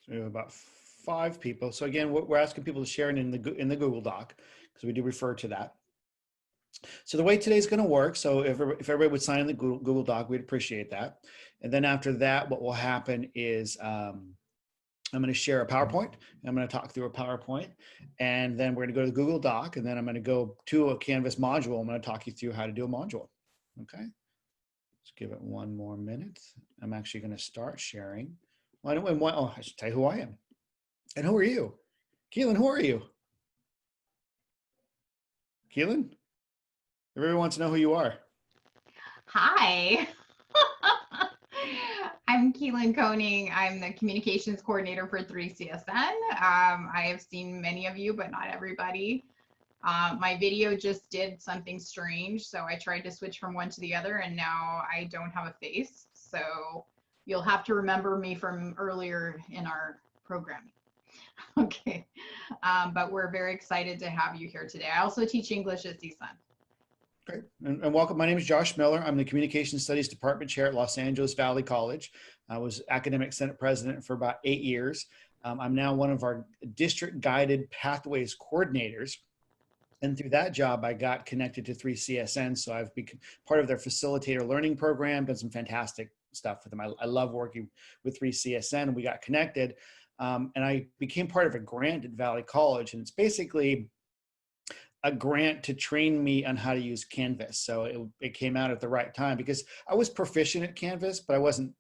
So we have about 5 people. So again, we're asking people to share it in the Google Doc because we do refer to that. So the way today's going to work, so if everybody would sign in the Google Doc, we'd appreciate that. And then after that, what will happen is I'm going to share a PowerPoint. I'm going to talk through a PowerPoint, and then we're going to go to the Google Doc, and then I'm going to go to a Canvas module. I'm going to talk you through how to do a module. Okay. Let's give it one more minute. I'm actually going to start sharing. Oh, I should tell you who I am. And who are you? Keelan, who are you? Keelan? Everyone wants to know who you are. Hi. I'm Keelan Koning. I'm the communications coordinator for 3CSN. I have seen many of you, but not everybody. My video just did something strange, so I tried to switch from one to the other, and now I don't have a face. So you'll have to remember me from earlier in our programming. Okay, but we're very excited to have you here today. I also teach English at CSUN. Great. And welcome. My name is Josh Miller. I'm the Communication Studies Department Chair at Los Angeles Valley College. I was Academic Senate President for about 8 years. I'm now one of our District Guided Pathways Coordinators. And through that job, I got connected to 3CSN. So I've become part of their facilitator learning program, done some fantastic stuff with them. I love working with 3CSN. We got connected and I became part of a grant at Valley College. And it's basically a grant to train me on how to use Canvas. So it came out at the right time because I was proficient at Canvas, but I wasn't,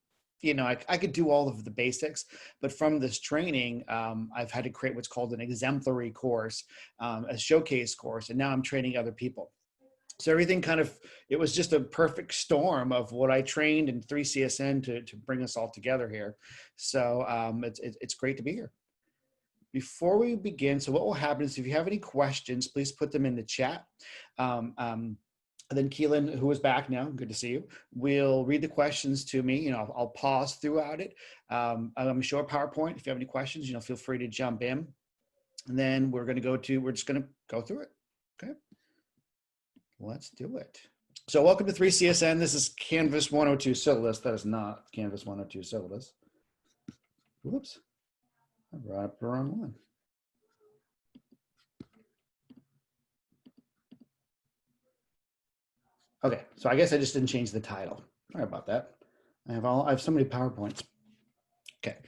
I could do all of the basics, but from this training, I've had to create what's called an exemplary course, a showcase course, and now I'm training other people. So everything it was just a perfect storm of what I trained in 3CSN to bring us all together here. So it's great to be here. Before we begin, so what will happen is if you have any questions, please put them in the chat. And then Keelan, who is back now, good to see you, will read the questions to me. I'll pause throughout it. I'm going to show a PowerPoint. If you have any questions, feel free to jump in. And then we're just going to go through it. Okay. Let's do it. So welcome to 3CSN. This is Canvas 102 syllabus. That is not Canvas 102 syllabus. Whoops. I brought up the wrong one. Okay, so I guess I just didn't change the title. Sorry about that. I have so many PowerPoints. Okay,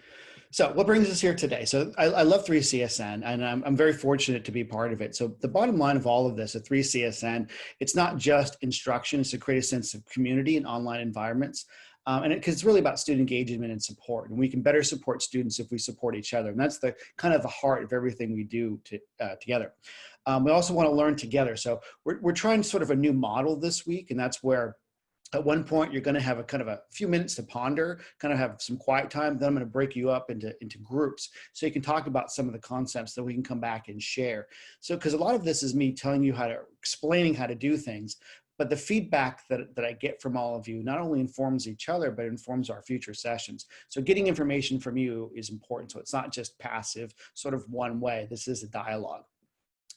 so what brings us here today? So I love 3CSN, and I'm very fortunate to be part of it. So the bottom line of all of this at 3CSN, it's not just instruction, it's to create a sense of community in online environments. And because it's really about student engagement and support, and we can better support students if we support each other. And that's the kind of the heart of everything we do together. We also want to learn together. So we're trying sort of a new model this week, and that's where at one point you're going to have a few minutes to ponder, kind of have some quiet time. Then I'm going to break you up into groups so you can talk about some of the concepts that we can come back and share. So because a lot of this is me telling you explaining how to do things, but the feedback that I get from all of you not only informs each other, but informs our future sessions. So getting information from you is important. So it's not just passive, sort of one way. This is a dialogue.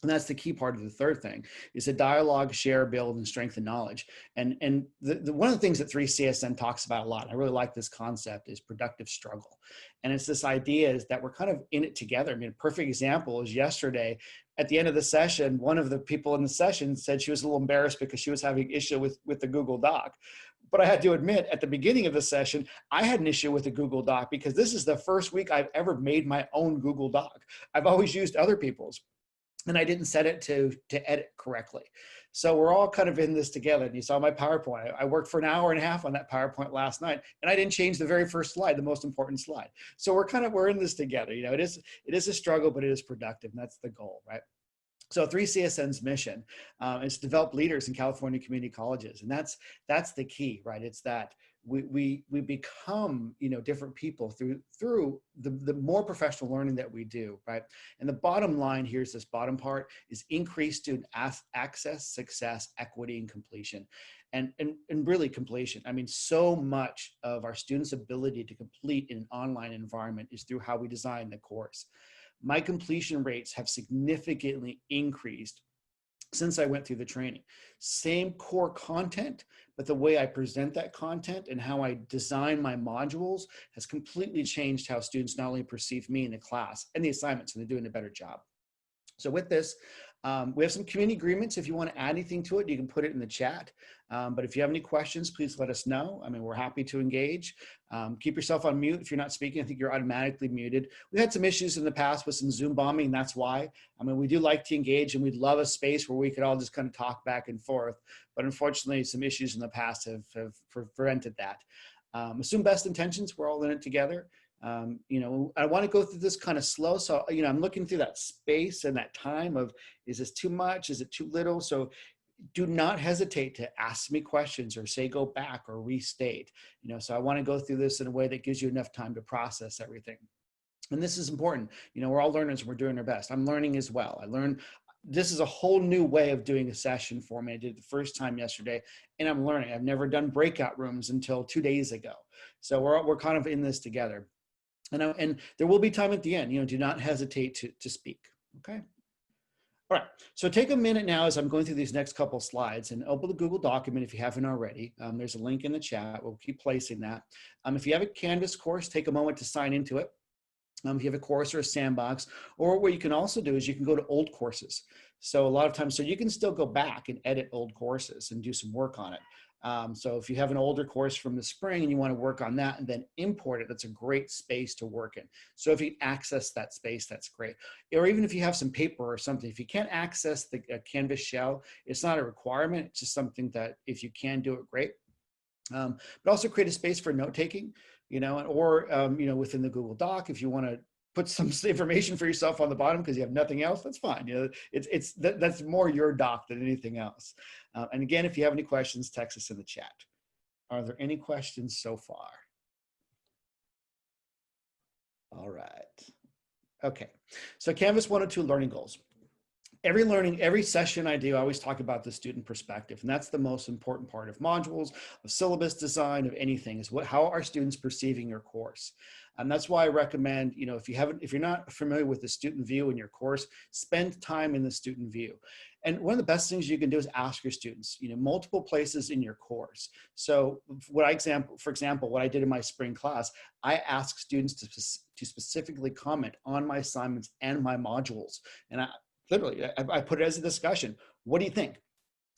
And that's the key part of the third thing is a dialogue, share, build, and strengthen knowledge. And one of the things that 3CSN talks about a lot, and I really like this concept, is productive struggle. And it's this idea is that we're kind of in it together. I mean, a perfect example is yesterday at the end of the session, one of the people in the session said she was a little embarrassed because she was having issue with the Google Doc. But I had to admit at the beginning of the session, I had an issue with the Google Doc because this is the first week I've ever made my own Google Doc. I've always used other people's. And I didn't set it to edit correctly. So we're all kind of in this together. And you saw my PowerPoint. I worked for an hour and a half on that PowerPoint last night, and I didn't change the very first slide, the most important slide. So we're in this together. It is a struggle, but it is productive, and that's the goal, right? So 3CSN's mission is to develop leaders in California community colleges, and that's the key, right? It's that we become different people through the more professional learning that we do, right? And the bottom line here's this bottom part is increased student access, success, equity, and completion. And really completion. I mean, so much of our students' ability to complete in an online environment is through how we design the course. My completion rates have significantly increased since I went through the training. Same core content, but the way I present that content and how I design my modules has completely changed how students not only perceive me in the class and the assignments, and they're doing a better job. So with this, we have some community agreements. If you want to add anything to it, you can put it in the chat. But if you have any questions, please let us know. I mean, we're happy to engage. Keep yourself on mute if you're not speaking. I think you're automatically muted. We had some issues in the past with some Zoom bombing. That's why. I mean, we do like to engage, and we'd love a space where we could all just kind of talk back and forth. But unfortunately, some issues in the past have prevented that. Assume best intentions. We're all in it together. You know, I want to go through this kind of slow. So, you know, I'm looking through that space and that time of, is this too much? Is it too little? So do not hesitate to ask me questions or say, go back or restate, you know, so I want to go through this in a way that gives you enough time to process everything. And this is important. You know, we're all learners and we're doing our best. I'm learning as well. I learned, this is a whole new way of doing a session for me. I did it the first time yesterday, and I'm learning. I've never done breakout rooms until 2 days ago. So we're kind of in this together. And there will be time at the end. You know, do not hesitate to speak. Okay. All right. So take a minute now as I'm going through these next couple slides, and open the Google document if you haven't already. There's a link in the chat. We'll keep placing that. If you have a Canvas course, take a moment to sign into it. If you have a course or a sandbox, or what you can also do is you can go to old courses. So a lot of times, so you can still go back and edit old courses and do some work on it. So if you have an older course from the spring and you want to work on that and then import it, that's a great space to work in. So if you access that space, that's great. Or even if you have some paper or something, if you can't access the Canvas shell, it's not a requirement. It's just something that if you can do it, great. But also create a space for note taking, you know, or, you know, within the Google Doc, if you want to put some information for yourself on the bottom because you have nothing else, that's fine. You know, that's more your doc than anything else. And again, if you have any questions, text us in the chat. Are there any questions so far? All right. Okay. So Canvas 102 learning goals. Every session I do, I always talk about the student perspective, and that's the most important part of modules, of syllabus design, of anything, is how are students perceiving your course. And that's why I recommend, you know, if you're not familiar with the student view in your course, spend time in the student view. And one of the best things you can do is ask your students, you know, multiple places in your course. So for example, what I did in my spring class, I asked students to specifically comment on my assignments and my modules. And I put it as a discussion. What do you think?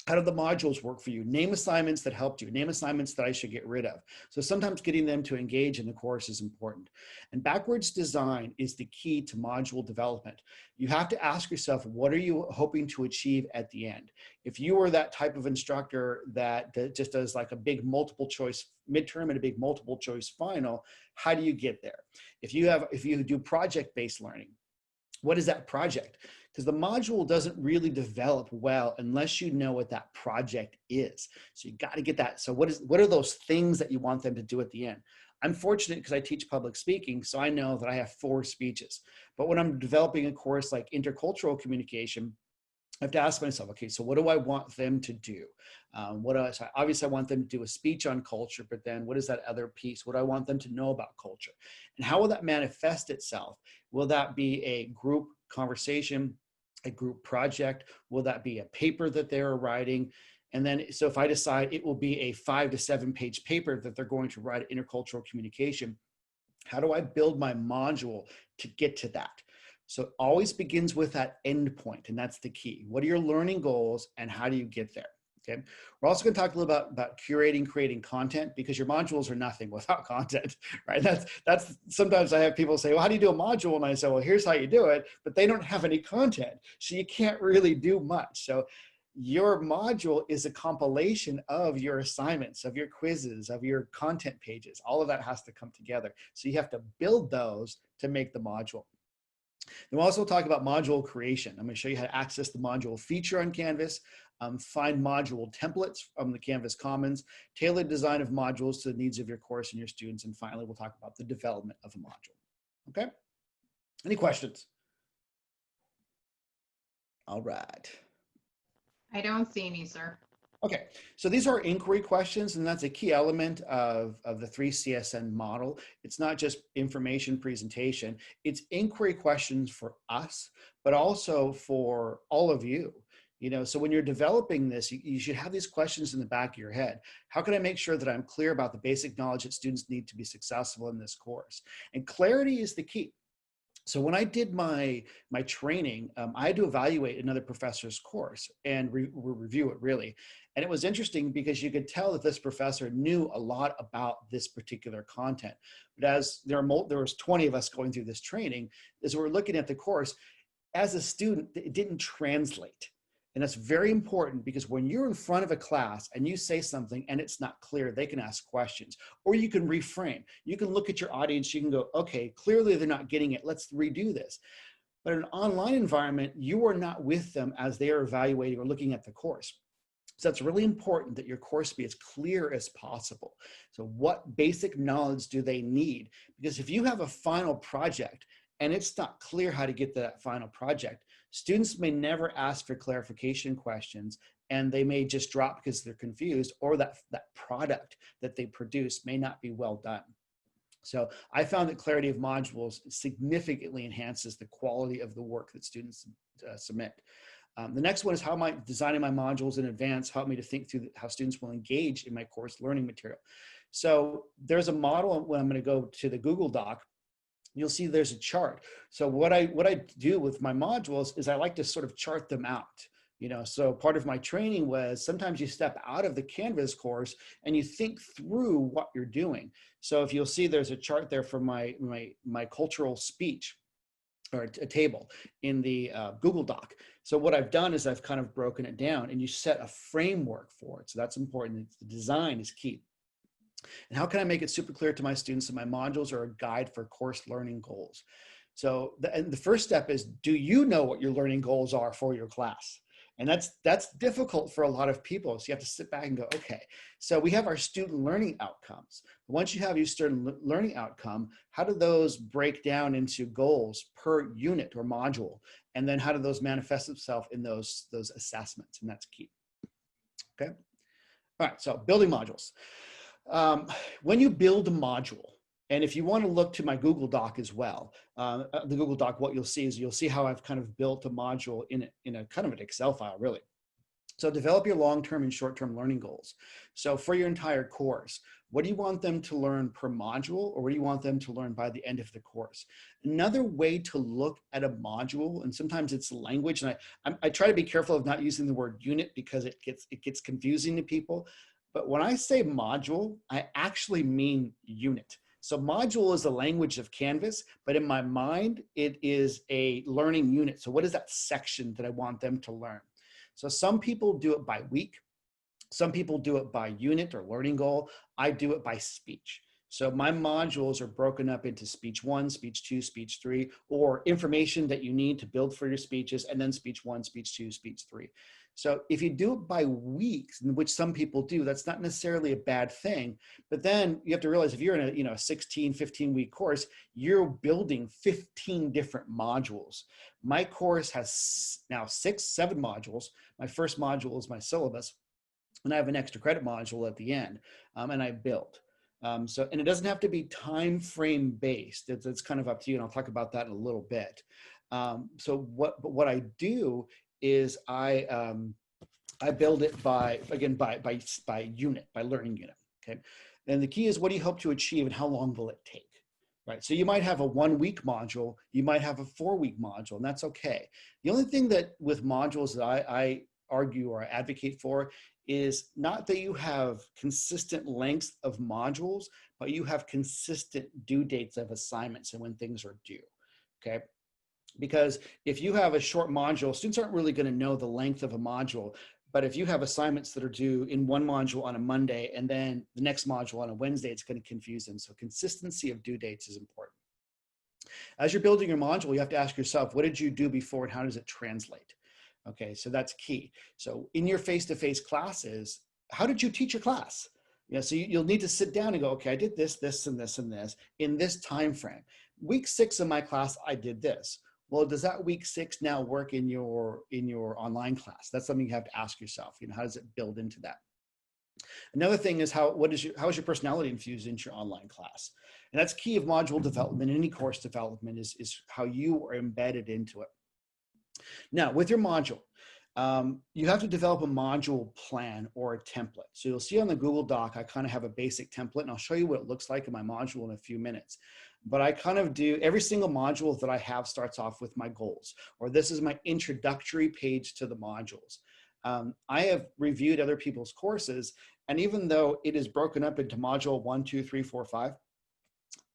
How do the modules work for you? Name assignments that helped you. Name assignments that I should get rid of. So sometimes getting them to engage in the course is important. And backwards design is the key to module development. You have to ask yourself, what are you hoping to achieve at the end? If you are that type of instructor that just does like a big multiple choice midterm and a big multiple choice final, how do you get there? If you do project-based learning, what is that project? Because the module doesn't really develop well unless you know what that project is. So you got to get that. So what are those things that you want them to do at the end? I'm fortunate because I teach public speaking, so I know that I have 4 speeches. But when I'm developing a course like intercultural communication, I have to ask myself, okay, so what do I want them to do? Obviously I want them to do a speech on culture, but then what is that other piece? What do I want them to know about culture? And how will that manifest itself? Will that be a group conversation, a group project? Will that be a paper that they're writing? And then, so if I decide it will be a 5 to 7 page paper that they're going to write intercultural communication, how do I build my module to get to that? So it always begins with that end point, and that's the key. What are your learning goals and how do you get there? Okay. We're also going to talk a little about curating, creating content, because your modules are nothing without content, right? That's sometimes I have people say, well, how do you do a module? And I say, well, here's how you do it, but they don't have any content. So you can't really do much. So your module is a compilation of your assignments, of your quizzes, of your content pages. All of that has to come together. So you have to build those to make the module. Then we'll also talk about module creation. I'm going to show you how to access the module feature on Canvas, find module templates from the Canvas Commons, tailored design of modules to the needs of your course and your students, and finally, we'll talk about the development of a module. Okay? Any questions? All right. I don't see any, sir. Okay, so these are inquiry questions, and that's a key element of the 3CSN model. It's not just information presentation, it's inquiry questions for us, but also for all of you. So when you're developing this, you should have these questions in the back of your head. How can I make sure that I'm clear about the basic knowledge that students need to be successful in this course? And clarity is the key. So when I did my training, I had to evaluate another professor's course and review it really. And it was interesting because you could tell that this professor knew a lot about this particular content. But as there was 20 of us going through this training, as we're looking at the course, as a student, it didn't translate. And that's very important because when you're in front of a class and you say something and it's not clear, they can ask questions, or you can reframe. You can look at your audience, you can go, okay, clearly they're not getting it. Let's redo this. But in an online environment, you are not with them as they are evaluating or looking at the course. So it's really important that your course be as clear as possible. So what basic knowledge do they need? Because if you have a final project and it's not clear how to get to that final project, students may never ask for clarification questions, and they may just drop because they're confused, or that product that they produce may not be well done. So I found that clarity of modules significantly enhances the quality of the work that students submit. The next one is, how am I designing my modules in advance? Help me to think through how students will engage in my course learning material. So there's a model when I'm going to go to the Google Doc. You'll see there's a chart. So what I do with my modules is I like to sort of chart them out. So part of my training was sometimes you step out of the Canvas course and you think through what you're doing. So if you'll see, there's a chart there for my cultural speech, or a table in the Google Doc. So what I've done is I've kind of broken it down, and you set a framework for it. So that's important. The design is key. And how can I make it super clear to my students that my modules are a guide for course learning goals? So the first step is, do you know what your learning goals are for your class? And that's difficult for a lot of people. So you have to sit back and go, okay, so we have our student learning outcomes. Once you have your student learning outcome, how do those break down into goals per unit or module? And then how do those manifest themselves in those assessments? And that's key. Okay. All right, so building modules. When you build a module, and if you want to look to my Google Doc as well, the Google Doc, what you'll see is you'll see how I've kind of built a module in a kind of an Excel file, really. So develop your long-term and short-term learning goals. So for your entire course, what do you want them to learn per module, or what do you want them to learn by the end of the course? Another way to look at a module, and sometimes it's language, and I try to be careful of not using the word unit because it gets confusing to people. But when I say module, I actually mean unit. So module is the language of Canvas, but in my mind, it is a learning unit. So what is that section that I want them to learn? So some people do it by week. Some people do it by unit or learning goal. I do it by speech. So my modules are broken up into speech 1, speech 2, speech 3, or information that you need to build for your speeches, and then speech 1, speech 2, speech 3. So if you do it by weeks, which some people do, that's not necessarily a bad thing. But then you have to realize, if you're in a 16, 15-week course, you're building 15 different modules. My course has now 6, 7 modules. My first module is my syllabus, and I have an extra credit module at the end, and I build. And it doesn't have to be time frame based. It's kind of up to you, and I'll talk about that in a little bit. So what I do is I build it by unit, by learning unit. Okay, and the key is, what do you hope to achieve, and how long will it take? Right. So you might have a 1-week module, you might have a 4-week module, and that's okay. The only thing that with modules that I argue or advocate for is not that you have consistent lengths of modules, but you have consistent due dates of assignments and when things are due. Okay. Because if you have a short module, students aren't really going to know the length of a module. But if you have assignments that are due in one module on a Monday and then the next module on a Wednesday, it's going to confuse them. So consistency of due dates is important. As you're building your module, you have to ask yourself, what did you do before and how does it translate? Okay, so that's key. So in your face-to-face classes, how did you teach your class? So you'll need to sit down and go, okay, I did this, this, and this, and this in this time frame. Week 6 of my class, I did this. Well, does that week 6 now work in your online class? That's something you have to ask yourself. How does it build into that? Another thing is how is your personality infused into your online class? And that's key of module development. Any course development is how you are embedded into it. Now, with your module, You have to develop a module plan or a template. So you'll see on the Google Doc, I kind of have a basic template, and I'll show you what it looks like in my module in a few minutes. But I kind of do, every single module that I have starts off with my goals, or this is my introductory page to the modules. I have reviewed other people's courses, and even though it is broken up into module 1, 2, 3, 4, 5,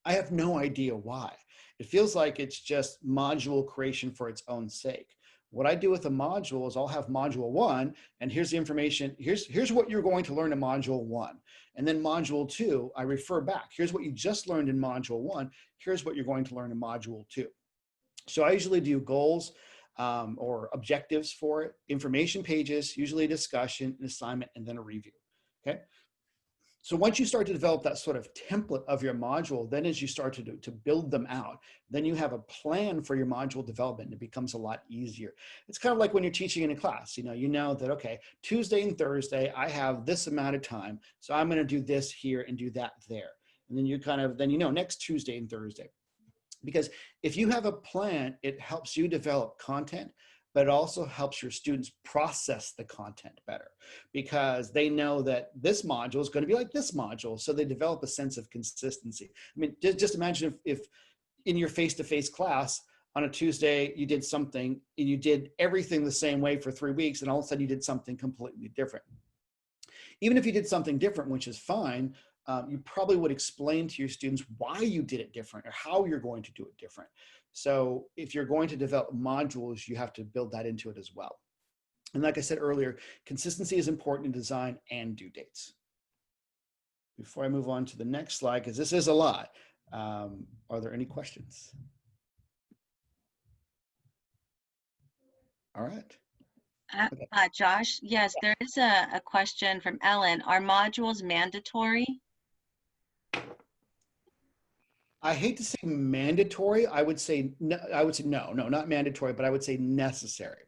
I have no idea why. It feels like it's just module creation for its own sake. What I do with a module is I'll have module 1, and here's the information. Here's what you're going to learn in module 1. And then module 2, I refer back. Here's what you just learned in module 1. Here's what you're going to learn in module 2. So I usually do goals or objectives for it, information pages, usually a discussion, an assignment, and then a review. Okay. So once you start to develop that sort of template of your module, then as you start to build them out, then you have a plan for your module development, and it becomes a lot easier. It's kind of like when you're teaching in a class, you know that, okay, Tuesday and Thursday, I have this amount of time. So I'm going to do this here and do that there. And then then next Tuesday and Thursday. Because if you have a plan, it helps you develop content, but it also helps your students process the content better, because they know that this module is going to be like this module. So they develop a sense of consistency. I mean, just imagine if in your face-to-face class on a Tuesday, you did something and you did everything the same way for 3 weeks, and all of a sudden you did something completely different. Even if you did something different, which is fine, you probably would explain to your students why you did it different or how you're going to do it different. So if you're going to develop modules, you have to build that into it as well. And like I said earlier, consistency is important in design and due dates. Before I move on to the next slide, because this is a lot, are there any questions? All right. Josh, yes, there is a question from Ellen. Are modules mandatory? I hate to say mandatory. I would say no, not mandatory, but I would say necessary.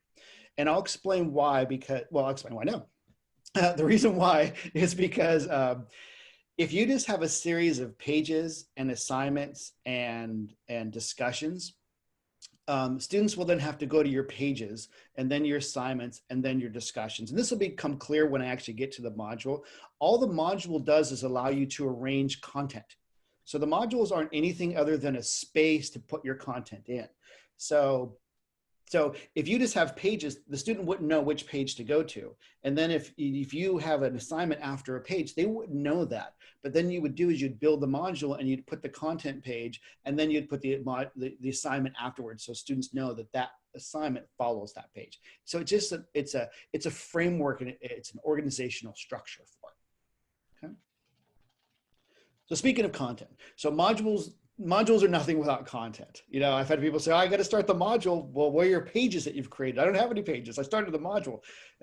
And I'll explain why, I'll explain why no. The reason why is because if you just have a series of pages and assignments and discussions, students will then have to go to your pages and then your assignments and then your discussions. And this will become clear when I actually get to the module. All the module does is allow you to arrange content. So the modules aren't anything other than a space to put your content in. So if you just have pages, the student wouldn't know which page to go to. And then if you have an assignment after a page, they wouldn't know that. But then you would do is you'd build the module and you'd put the content page, and then you'd put the assignment afterwards, so students know that assignment follows that page. So it's a framework, and it's an organizational structure for it. Okay. So speaking of content, so modules are nothing without content. I've had people say, oh, I got to start the module. Well, where are your pages that you've created? I don't have any pages. I started the module.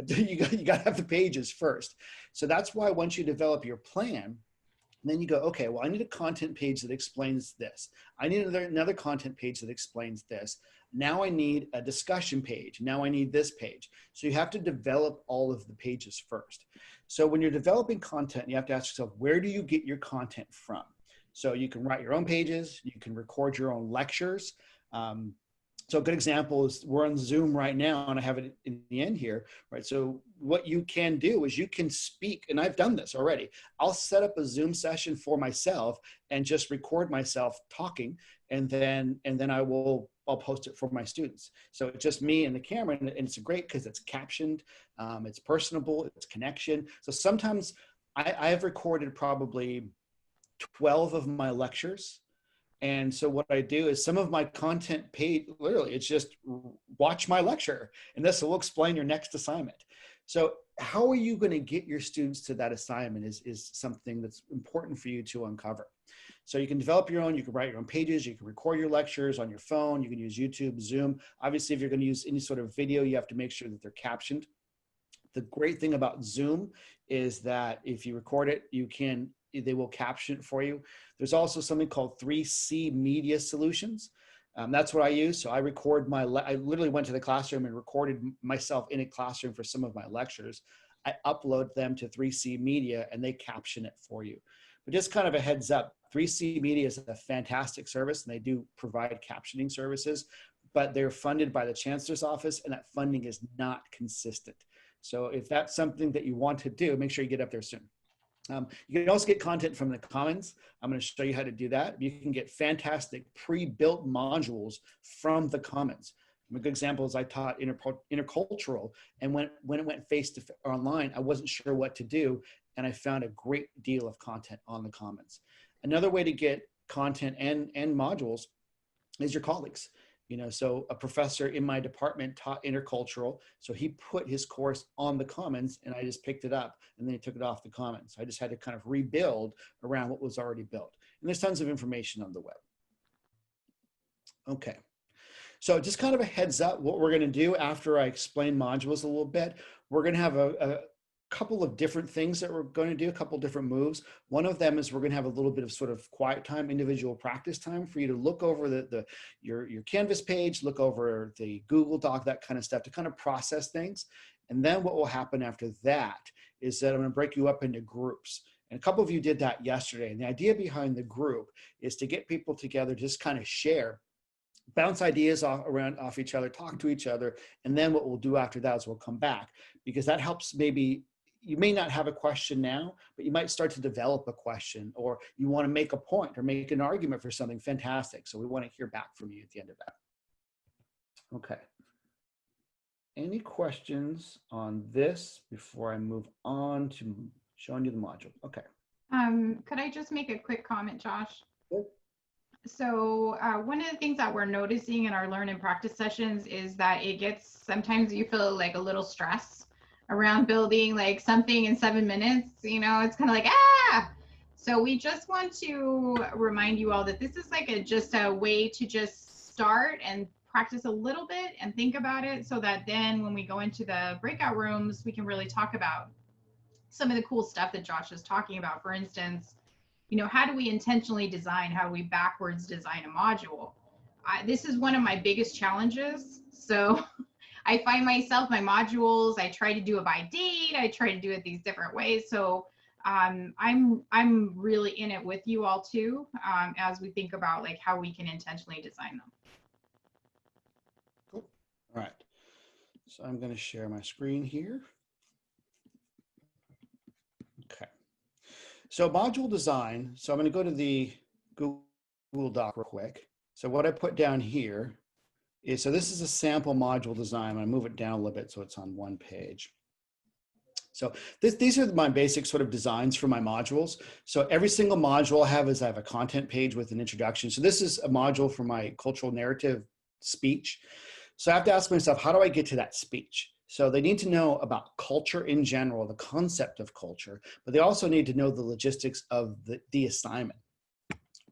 You got to have the pages first. So that's why once you develop your plan, then you go, okay, well, I need a content page that explains this. I need another content page that explains this. Now I need a discussion page. Now I need this page. So you have to develop all of the pages first. So when you're developing content, you have to ask yourself, where do you get your content from? So you can write your own pages, you can record your own lectures. So a good example is we're on Zoom right now, and I have it in the end here, right? So what you can do is you can speak, and I've done this already. I'll set up a Zoom session for myself and just record myself talking, and then I'll post it for my students. So it's just me and the camera, and it's great because it's captioned, it's personable, it's connection. So sometimes I have recorded probably 12 of my lectures. And so what I do is some of my content page, literally, it's just watch my lecture, and this will explain your next assignment. So how are you going to get your students to that assignment is something that's important for you to uncover. So you can develop your own, you can write your own pages, you can record your lectures on your phone, you can use YouTube, Zoom. Obviously, if you're going to use any sort of video, you have to make sure that they're captioned. The great thing about Zoom is that if you record it, they will caption it for you. There's also something called 3C Media Solutions. That's what I use. So I literally went to the classroom and recorded myself in a classroom for some of my lectures. I upload them to 3C Media, and they caption it for you. But just kind of a heads up, 3C Media is a fantastic service, and they do provide captioning services. but they're funded by the Chancellor's office, and that funding is not consistent. So if that's something that you want to do, make sure you get up there soon. You can also get content from the Commons. I'm going to show you how to do that. You can get fantastic pre-built modules from the Commons. A good example is I taught intercultural, and when it went face to online, I wasn't sure what to do, and I found a great deal of content on the Commons. Another way to get content and modules is your colleagues. So a professor in my department taught intercultural, so he put his course on the Commons, and I just picked it up, and then he took it off the Commons. So I just had to kind of rebuild around what was already built. And there's tons of information on the web. Okay. So just kind of a heads up, what we're going to do after I explain modules a little bit, we're going to have a couple of different things that we're going to do, a couple of different moves. One of them is we're going to have a little bit of sort of quiet time, individual practice time for you to look over your Canvas page, look over the Google Doc, that kind of stuff, to kind of process things. And then what will happen after that is that I'm going to break you up into groups. And a couple of you did that yesterday. And the idea behind the group is to get people together, just kind of share, bounce ideas off each other, talk to each other. And then what we'll do after that is we'll come back, because that helps. Maybe you may not have a question now, but you might start to develop a question, or you want to make a point or make an argument for something fantastic. So we want to hear back from you at the end of that. Okay. Any questions on this before I move on to showing you the module? Okay. Could I just make a quick comment, Josh? Sure. So one of the things that we're noticing in our learn and practice sessions is that sometimes you feel like a little stress around building like something in 7 minutes. It's kind of like, So we just want to remind you all that this is like just a way to just start and practice a little bit and think about it, so that then when we go into the breakout rooms, we can really talk about some of the cool stuff that Josh is talking about. For instance, how do we intentionally design? How do we backwards design a module? This is one of my biggest challenges. So I find myself, my modules, I try to do it by date. I try to do it these different ways. So I'm really in it with you all too, as we think about like how we can intentionally design them. Cool. All right. So I'm going to share my screen here. Okay. So module design. So I'm going to go to the Google Doc real quick. So what I put down here is, so this is a sample module design. I'm going to move it down a little bit so it's on one page. So these are my basic sort of designs for my modules. So every single module I have a content page with an introduction. So this is a module for my cultural narrative speech. So I have to ask myself, how do I get to that speech? So they need to know about culture in general, the concept of culture, but they also need to know the logistics of the assignment,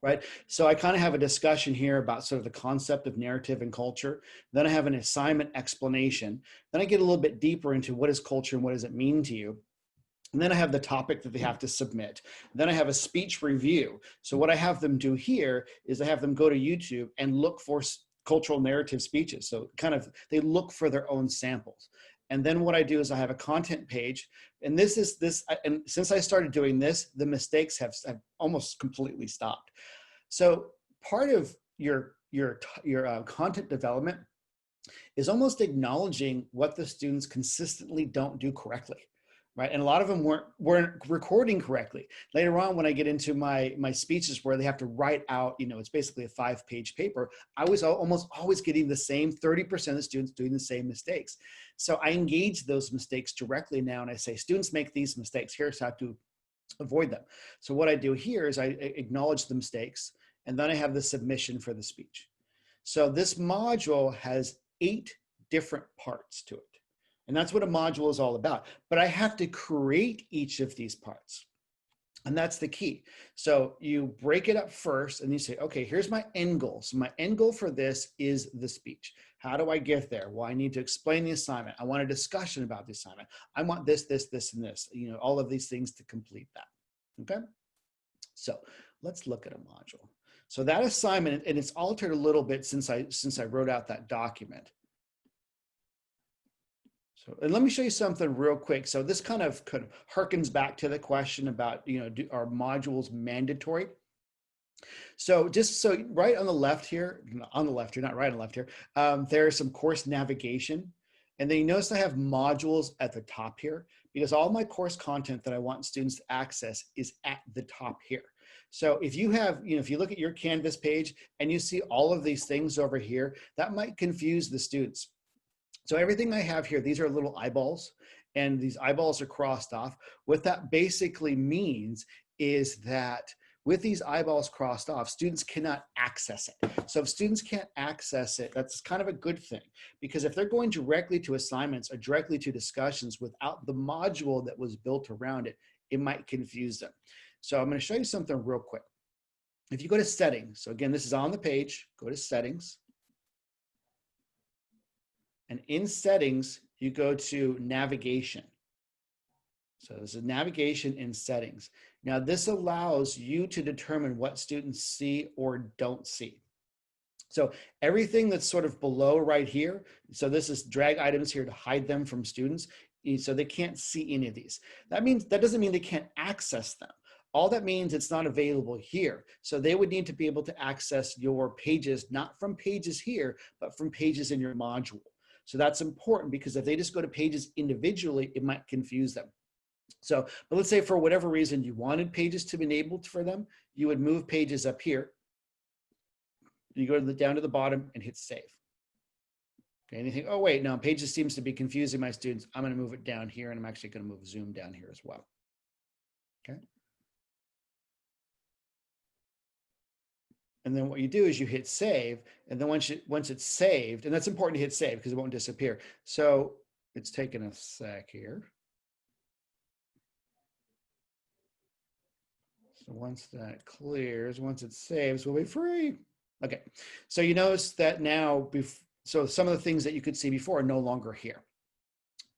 right? So I kind of have a discussion here about sort of the concept of narrative and culture. Then I have an assignment explanation. Then I get a little bit deeper into what is culture and what does it mean to you. And then I have the topic that they have to submit. Then I have a speech review. So what I have them do here is I have them go to YouTube and look for cultural narrative speeches. So kind of, they look for their own samples. And then what I do is I have a content page, and and since I started doing this, the mistakes have almost completely stopped. So part of your content development is almost acknowledging what the students consistently don't do correctly, right? And a lot of them weren't recording correctly. Later on, when I get into my speeches where they have to write out, it's basically a 5-page paper, I was almost always getting the same 30% of the students doing the same mistakes. So I engage those mistakes directly now, and I say, students make these mistakes. Here's how to avoid them. So what I do here is I acknowledge the mistakes, and then I have the submission for the speech. So this module has 8 different parts to it. And that's what a module is all about. But I have to create each of these parts. And that's the key. So you break it up first and you say, okay, here's my end goal. So my end goal for this is the speech. How do I get there? Well, I need to explain the assignment. I want a discussion about the assignment. I want this, this, this, and this, all of these things to complete that. Okay. So let's look at a module. So that assignment, and it's altered a little bit since I wrote out that document. So, and let me show you something real quick. So this kind of harkens back to the question about, are modules mandatory? So just so right on the left here, not right on the left here, there's some course navigation. And then you notice I have modules at the top here because all my course content that I want students to access is at the top here. So if you have, if you look at your Canvas page and you see all of these things over here, that might confuse the students. So everything I have here, these are little eyeballs, and these eyeballs are crossed off. What that basically means is that with these eyeballs crossed off, students cannot access it. So if students can't access it, that's kind of a good thing, because if they're going directly to assignments or directly to discussions without the module that was built around it, it might confuse them. So I'm going to show you something real quick. If you go to settings, so again, this is on the page, go to settings. And in settings, you go to navigation. So this is navigation in settings. Now this allows you to determine what students see or don't see. So everything that's sort of below right here, so this is drag items here to hide them from students, so they can't see any of these. That doesn't mean they can't access them. All that means it's not available here. So they would need to be able to access your pages, not from pages here, but from pages in your module. So that's important, because if they just go to pages individually, it might confuse them. So, but let's say for whatever reason you wanted pages to be enabled for them, you would move pages up here. You go down to the bottom and hit save. Okay, and you think, oh wait, no, pages seems to be confusing my students. I'm going to move it down here, and I'm actually going to move Zoom down here as well. Okay. And then what you do is you hit save, and then once it's saved, and that's important to hit save because it won't disappear. So it's taken a sec here. So once that clears, once it saves, we'll be free. Okay, so you notice that now, so some of the things that you could see before are no longer here.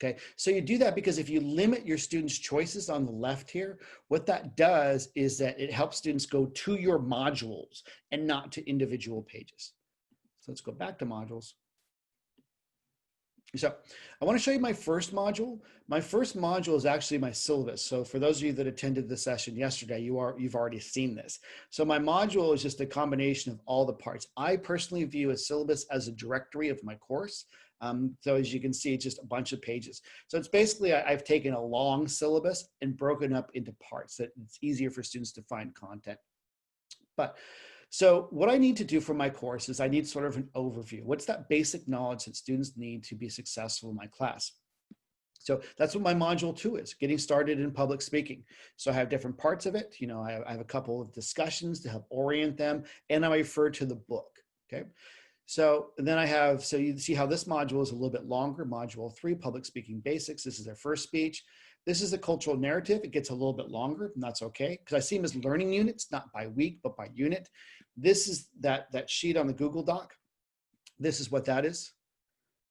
Okay, so you do that because if you limit your students' choices on the left here, what that does is that it helps students go to your modules and not to individual pages. So let's go back to modules. So I want to show you my first module. My first module is actually my syllabus. So for those of you that attended the session yesterday, you've already seen this. So my module is just a combination of all the parts. I personally view a syllabus as a directory of my course. So as you can see, it's just a bunch of pages. So it's basically, I've taken a long syllabus and broken up into parts that it's easier for students to find content. So what I need to do for my course is I need sort of an overview. What's that basic knowledge that students need to be successful in my class? So that's what my module 2 is, getting started in public speaking. So I have different parts of it. I have a couple of discussions to help orient them, and I refer to the book, okay? So then so you see how this module is a little bit longer, module 3, public speaking basics. This is their first speech. This is the cultural narrative. It gets a little bit longer, and that's okay, because I see them as learning units, not by week, but by unit. This is that sheet on the Google Doc. This is what that is.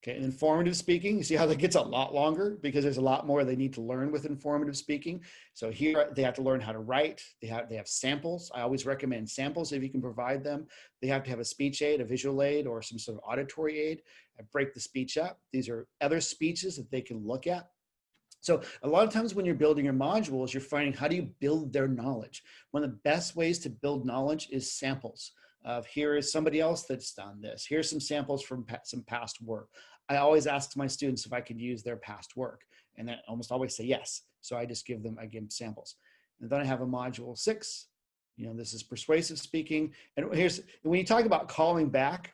Okay, and informative speaking, you see how that gets a lot longer because there's a lot more they need to learn with informative speaking. So here they have to learn how to write. They have samples. I always recommend samples if you can provide them. They have to have a speech aid, a visual aid, or some sort of auditory aid. I break the speech up. These are other speeches that they can look at. So a lot of times when you're building your modules, you're finding, how do you build their knowledge? One of the best ways to build knowledge is samples. Here is somebody else that's done this. Here's some samples from some past work. I always ask my students if I could use their past work, and they almost always say yes. So I just give them samples. And then I have a module 6. This is persuasive speaking. And when you talk about calling back,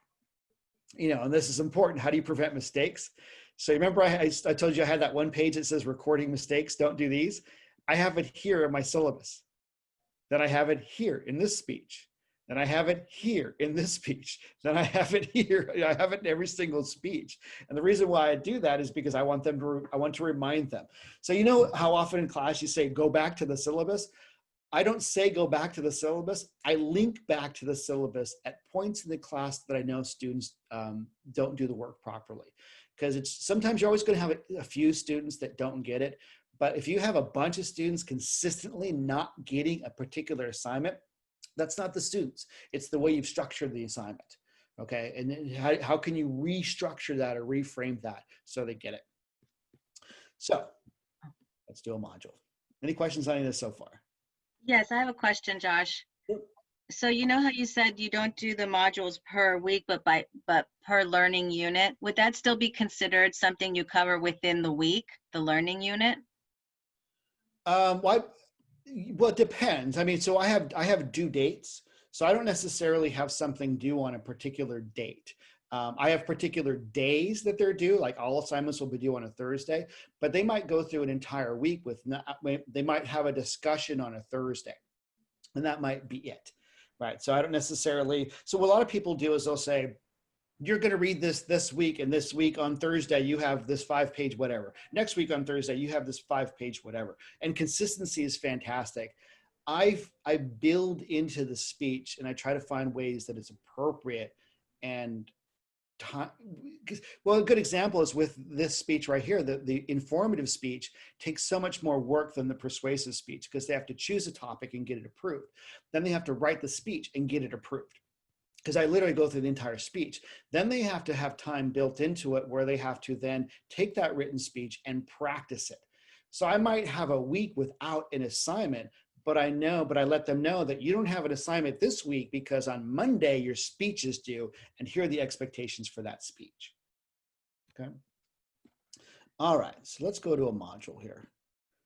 and this is important, how do you prevent mistakes? So remember I told you I had that one page that says recording mistakes, don't do these. I have it here in my syllabus. Then I have it here in this speech. Then I have it here in this speech. Then I have it here. I have it in every single speech. And the reason why I do that is because I want to remind them. So how often in class you say, go back to the syllabus? I don't say go back to the syllabus. I link back to the syllabus at points in the class that I know students don't do the work properly. Because sometimes you're always going to have a few students that don't get it. But if you have a bunch of students consistently not getting a particular assignment, that's not the students. It's the way you've structured the assignment. Okay. And then how can you restructure that or reframe that so they get it? So let's do a module. Any questions on this so far? Yes, I have a question, Josh. So you know how you said you don't do the modules per week, but per learning unit? Would that still be considered something you cover within the week, the learning unit? Well, well, it depends. I mean, so I have due dates, so I don't necessarily have something due on a particular date. I have particular days that they're due, like all assignments will be due on a Thursday, but they might go through an entire week with not, they might have a discussion on a Thursday, and that might be it, right? So I don't necessarily. So what a lot of people do is they'll say, you're going to read this week, and this week on Thursday you have this 5-page whatever, next week on Thursday you have this 5-page whatever, and consistency is fantastic. I build into the speech, and I try to find ways that it's appropriate. And time, well, a good example is with this speech right here. The informative speech takes so much more work than the persuasive speech, because they have to choose a topic and get it approved, then they have to write the speech and get it approved, because I literally go through the entire speech. Then they have to have time built into it where they have to then take that written speech and practice it. So I might have a week without an assignment, but I let them know that you don't have an assignment this week because on Monday your speech is due, and here are the expectations for that speech. Okay. All right, so let's go to a module here.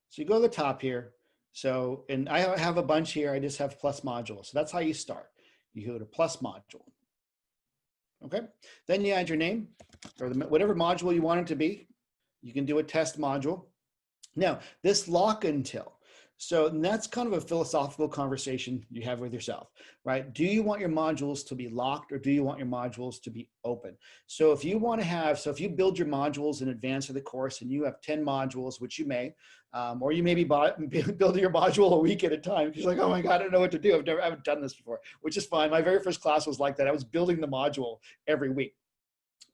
So you go to the top here. So, and I have a bunch here. I just have plus modules. So that's how you start. You go to plus module. Okay. Then you add your name or whatever module you want it to be. You can do a test module. Now, this lock until. So that's kind of a philosophical conversation you have with yourself, right? Do you want your modules to be locked, or do you want your modules to be open? So if you want to have, so if you build your modules in advance of the course and you have 10 modules, which you may, or you may be building your module a week at a time because you're like, oh my God, I don't know what to do. I haven't done this before, which is fine. My very first class was like that. I was building the module every week.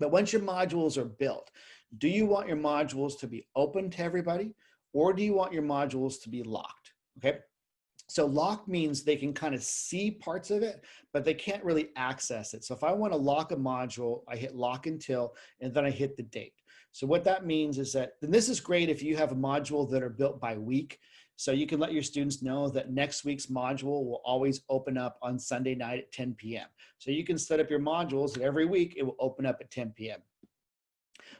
But once your modules are built, do you want your modules to be open to everybody, or do you want your modules to be locked? Okay. So locked means they can kind of see parts of it, but they can't really access it. So if I want to lock a module, I hit lock until, and then I hit the date. So what that means is that, and this is great if you have a module that are built by week. So you can let your students know that next week's module will always open up on Sunday night at 10 p.m. So you can set up your modules that every week it will open up at 10 p.m.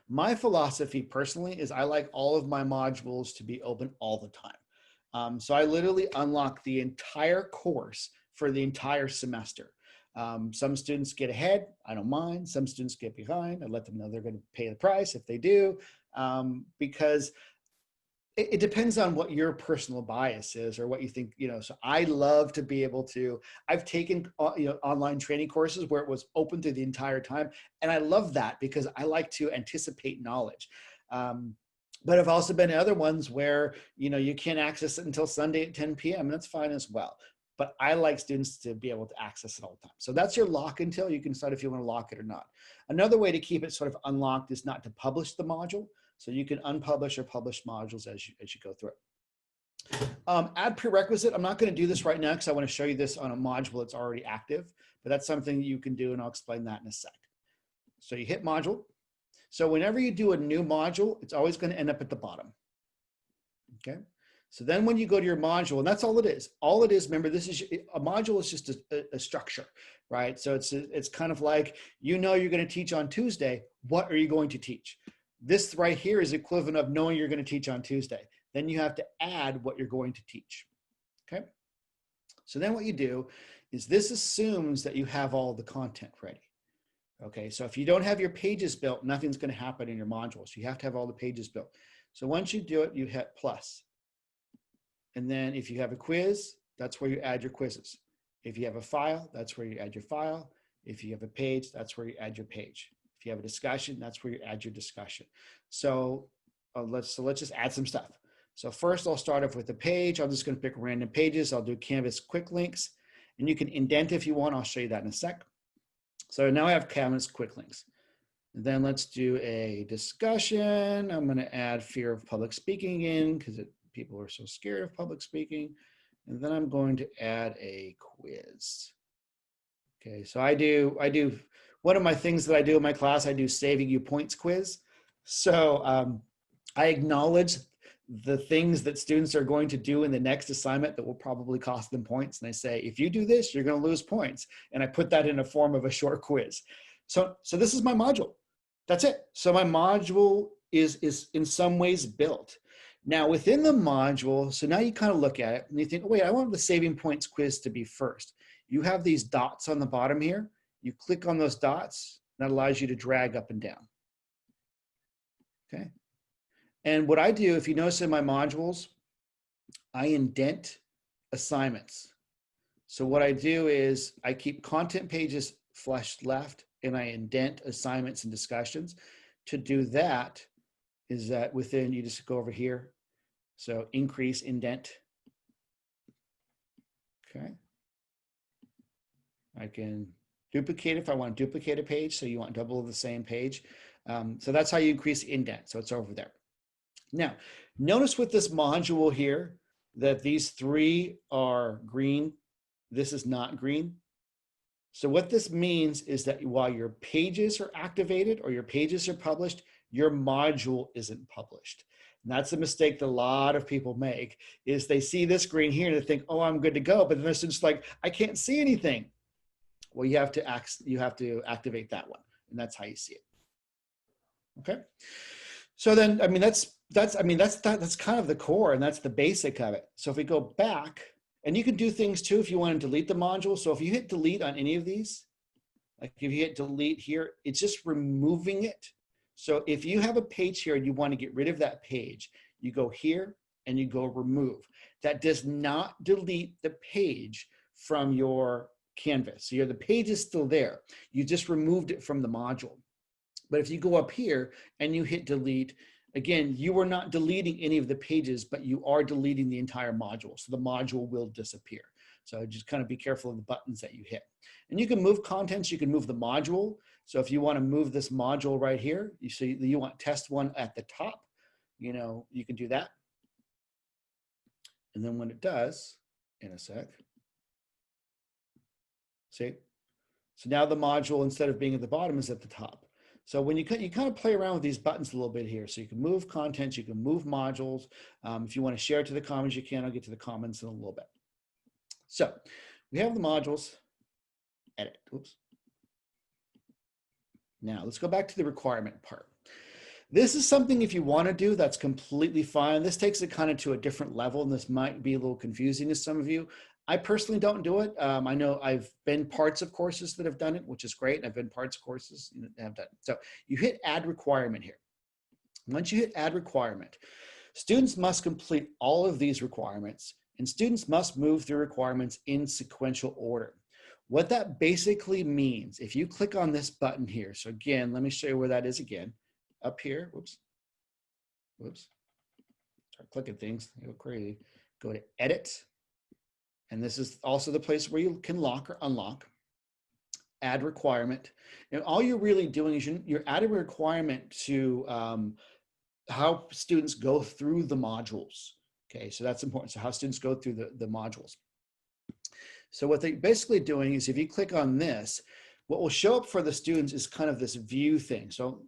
My philosophy personally is I like all of my modules to be open all the time. So I literally unlock the entire course for the entire semester. Some students get ahead, I don't mind. Some students get behind. I let them know they're going to pay the price if they do, because it depends on what your personal bias is or what you think, so I love to be able to, I've taken, online training courses where it was open through the entire time. And I love that because I like to anticipate knowledge. But I've also been in other ones where, you can't access it until Sunday at 10 p.m. That's fine as well. But I like students to be able to access it all the time. So that's your lock until. You can decide if you want to lock it or not. Another way to keep it sort of unlocked is not to publish the module. So you can unpublish or publish modules as you go through it. Add prerequisite. I'm not going to do this right now because I want to show you this on a module that's already active, but that's something you can do, and I'll explain that in a sec. So you hit module. So whenever you do a new module, it's always going to end up at the bottom. Okay. So then when you go to your module, and that's all it is. All it is, remember, this is a module is just a structure, right? So it's kind of like, you're going to teach on Tuesday. What are you going to teach? This right here is equivalent of knowing you're going to teach on Tuesday. Then you have to add what you're going to teach. Okay. So then what you do is this assumes that you have all the content ready. Okay. So if you don't have your pages built, nothing's going to happen in your module. So you have to have all the pages built. So once you do it, you hit plus. And then if you have a quiz, that's where you add your quizzes. If you have a file, that's where you add your file. If you have a page, that's where you add your page. If you have a discussion, that's where you add your discussion. So let's just add some stuff. So first I'll start off with the page. I'm just going to pick random pages. I'll do Canvas quick links, and you can indent if you want. I'll show you that in a sec. So now I have Canvas quick links. And then let's do a discussion. I'm going to add fear of public speaking in because people are so scared of public speaking. And then I'm going to add a quiz. Okay, so I do one of my things that I do in my class, I do saving you points quiz. So I acknowledge the things that students are going to do in the next assignment that will probably cost them points. And I say, if you do this, you're going to lose points. And I put that in a form of a short quiz. So this is my module. That's it. So my module is in some ways built. Now within the module, so now you kind of look at it and you think, oh, wait, I want the saving points quiz to be first. You have these dots on the bottom here. You click on those dots, that allows you to drag up and down. Okay. And what I do, if you notice in my modules, I indent assignments. So what I do is I keep content pages flushed left and I indent assignments and discussions. To do that is that within, you just go over here. So increase indent. Okay. I can duplicate if I want to duplicate a page. So you want double of the same page. So that's how you increase indent. So it's over there. Now, notice with this module here that these three are green. This is not green. So what this means is that while your pages are activated or your pages are published, your module isn't published. And that's a mistake that a lot of people make, is they see this green here and they think, oh, I'm good to go. But then they're just like, I can't see anything. Well, you have to activate that one. And that's how you see it. Okay. So then, I mean, that's kind of the core, and that's the basic of it. So if we go back, and you can do things too if you want to delete the module. So if you hit delete on any of these, like if you hit delete here, it's just removing it. So if you have a page here and you want to get rid of that page, you go here and you go remove. That does not delete the page from your canvas. So the page is still there. You just removed it from the module. But if you go up here and you hit delete, again, you are not deleting any of the pages, but you are deleting the entire module. So the module will disappear. So just kind of be careful of the buttons that you hit. And you can move contents, you can move the module. So if you want to move this module right here, you see you want test one at the top, you can do that. And then when it does, in a sec, see? So now the module, instead of being at the bottom, is at the top. So when you kind of play around with these buttons a little bit here. So you can move contents, you can move modules. If you want to share it to the Commons, you can. I'll get to the comments in a little bit. So we have the modules, edit, oops. Now let's go back to the requirement part. This is something if you want to do, that's completely fine. This takes it kind of to a different level, and this might be a little confusing to some of you. I personally don't do it. I know I've been parts of courses that have done it, which is great. I've been parts of courses that have done it. So you hit add requirement here. Once you hit add requirement, students must complete all of these requirements, and students must move through requirements in sequential order. What that basically means, if you click on this button here, so again, let me show you where that is again. Up here, whoops. Start clicking things, they go crazy. Go to edit. And this is also the place where you can lock or unlock, add requirement. And all you're really doing is you're adding a requirement to how students go through the modules. Okay, so that's important. So how students go through the modules. So what they're basically doing is if you click on this, what will show up for the students is kind of this view thing. So